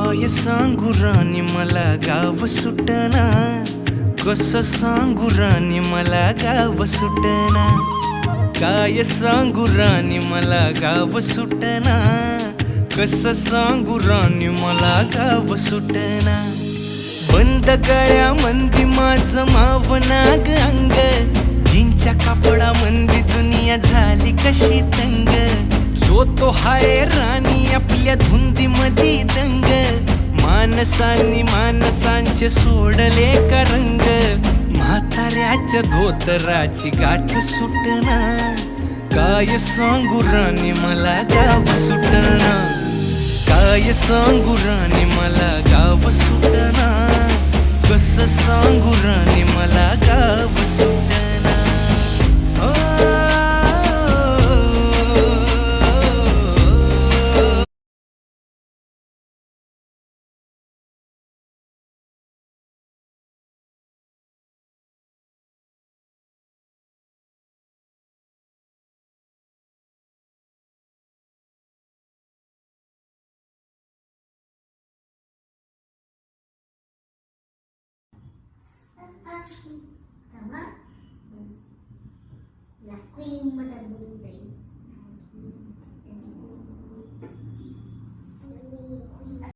काय सांगू राणी मला गाव सुटना, कसं सांगू राणी मला गाव सुटना. काय सांगू राणी मला गाव सुटना, कसं सांगू राणी मला गाव सुटना. बंद गळ्यामंदी माझं मावनाग अंग, जीनच्या कापडामंदी दुनिया झाली कशी तंग. जो तो हाय राणी आपल्या धुंदीमधी दंग, माणसांनी माणसांचे सोडले का रंग. म्हाताऱ्याच्या धोतराची गाठ सुटना, काय सांगू राणी मला गाव सुटना. काय सांगू राणी मला गाव सुटना, कसं सांगू राणी मला गाव सुटना. Actually, tama. La queen mo na bulutay.